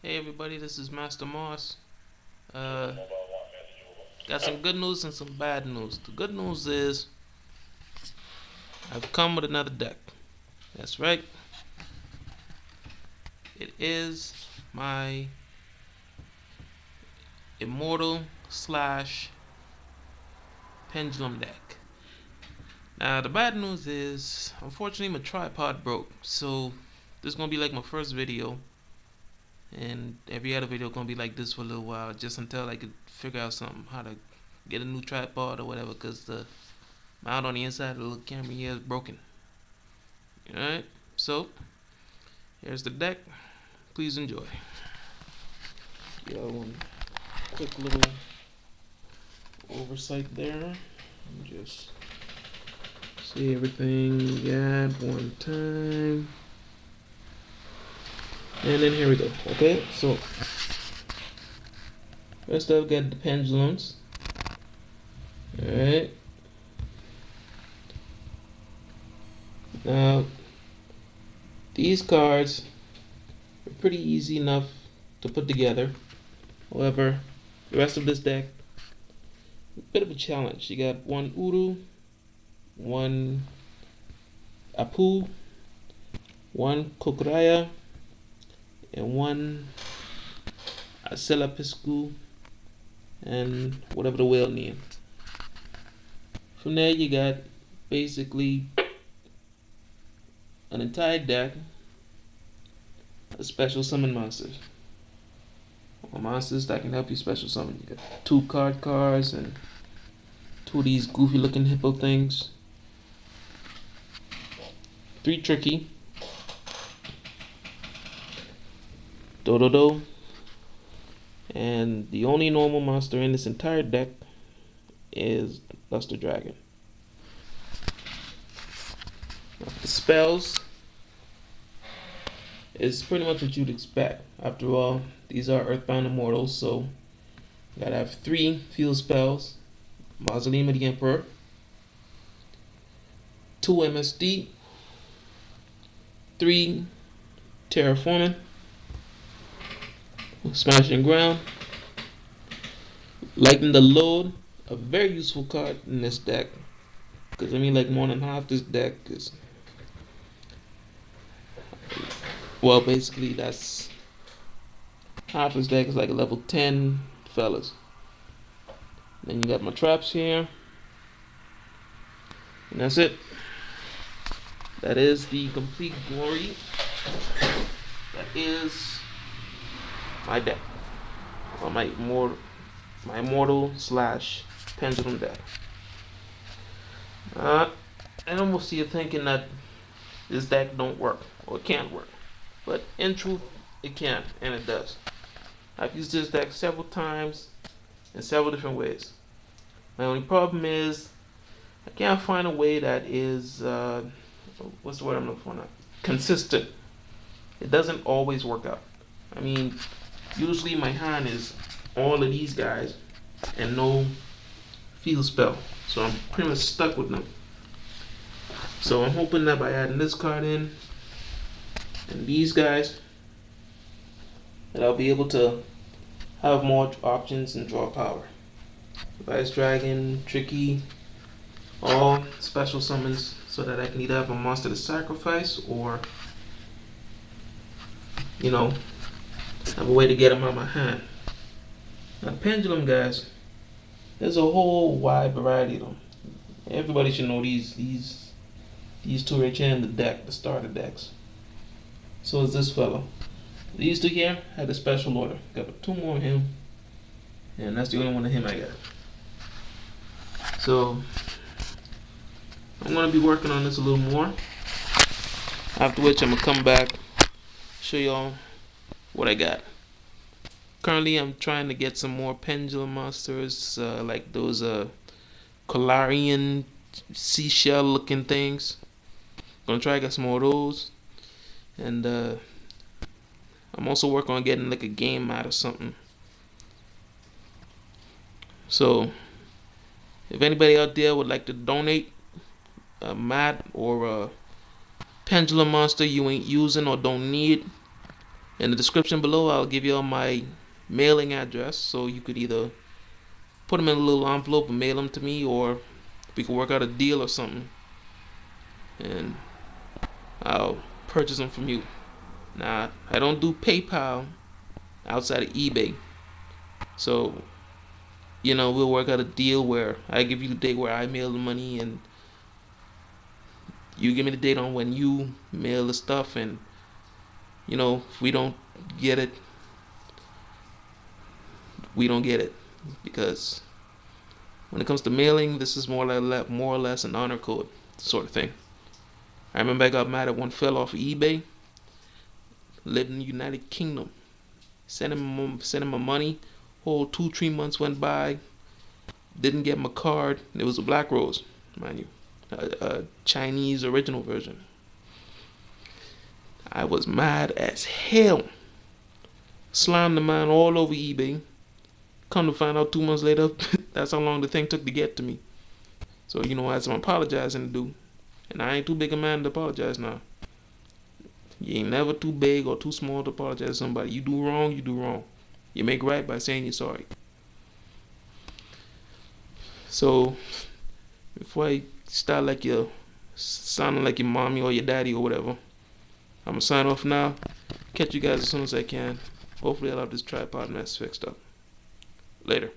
Hey everybody, this is Master Moss. Uh, got some good news and some bad news. The good news is I've come with another deck. That's right, it is my immortal slash pendulum deck. Now the bad news is, unfortunately, my tripod broke. So this is gonna be like my first video, and every other video gonna be like this for a little while, just until I could figure out something how to get a new tripod or whatever, because the mount on the inside of the little camera here is broken. Alright, so here's the deck. Please enjoy. Y'all want a quick little oversight there. Just see everything we got one time. And then here we go. Okay, so first I've got the pendulums. Alright. Now these cards are pretty easy enough to put together. However, the rest of this deck, a bit of a challenge. You got one Uru, one Apu, one Kokuraya, and one Piscu, and whatever the whale name. From there you got basically an entire deck of special summon monsters. Or monsters that can help you special summon. You got 2 card cards and 2 of these goofy looking hippo things. 3 tricky. Dododo. And the only normal monster in this entire deck is Luster Dragon. Now, the spells is pretty much what you'd expect. After all, these are Earthbound Immortals, so you gotta have 3 field spells. Mausoleum of the Emperor, 2 MSD, 3 Terraforming, Smashing Ground, Lighten the Load, a very useful card in this deck, because I mean like more than half this deck is, well, basically that's half this deck is like a level 10 fellas. Then you got my traps here, and that's it. That is the complete glory. That is my deck, or my immortal slash pendulum deck. I know most of you thinking that this deck don't work or it can't work, but in truth, it can, and it does. I've used this deck several times in several different ways. My only problem is I can't find a way that is what's the word I'm looking for now? Consistent. It doesn't always work out. I mean, usually my hand is all of these guys and no field spell, so I'm pretty much stuck with them. So I'm hoping that by adding this card in and these guys, that I'll be able to have more options and draw power. Vice Dragon, Tricky, all special summons, so that I can either have a monster to sacrifice or, you know, have a way to get them out of my hand. Now, the pendulum guys, there's a whole wide variety of them. Everybody should know these 2 right here in the deck, the starter decks. So is this fellow. These 2 here had a special order. Got 2 more of him, and that's the only one of him I got. So I'm gonna be working on this a little more. After which I'm gonna come back, show y'all what I got. Currently I'm trying to get some more pendulum monsters, like those Colarian seashell looking things. Gonna try to get some more of those. And I'm also working on getting like a game mat or something. So if anybody out there would like to donate a mat or a pendulum monster you ain't using or don't need, In the description below, I'll give you all my mailing address, so you could either put them in a little envelope and mail them to me, or we could work out a deal or something, and I'll purchase them from you. Now, I don't do PayPal outside of eBay, so we'll work out a deal where I give you the date where I mail the money, and you give me the date on when you mail the stuff, and if we don't get it, we don't get it, because when it comes to mailing, this is more or less an honor code sort of thing. I remember I got mad at one fella off of eBay, lived in the United Kingdom, sent him my money. Whole 2-3 months went by, didn't get my card. It was a black rose, mind you, a Chinese original version. I was mad as hell. Slammed the man all over eBay. Come to find out 2 months later, that's how long the thing took to get to me. So I had some apologizing to do, and I ain't too big a man to apologize now. You ain't never too big or too small to apologize to somebody. You do wrong, you do wrong. You make right by saying you're sorry. So before I start sounding like your mommy or your daddy or whatever, I'm gonna sign off now. Catch you guys as soon as I can. Hopefully I'll have this tripod mess fixed up. Later.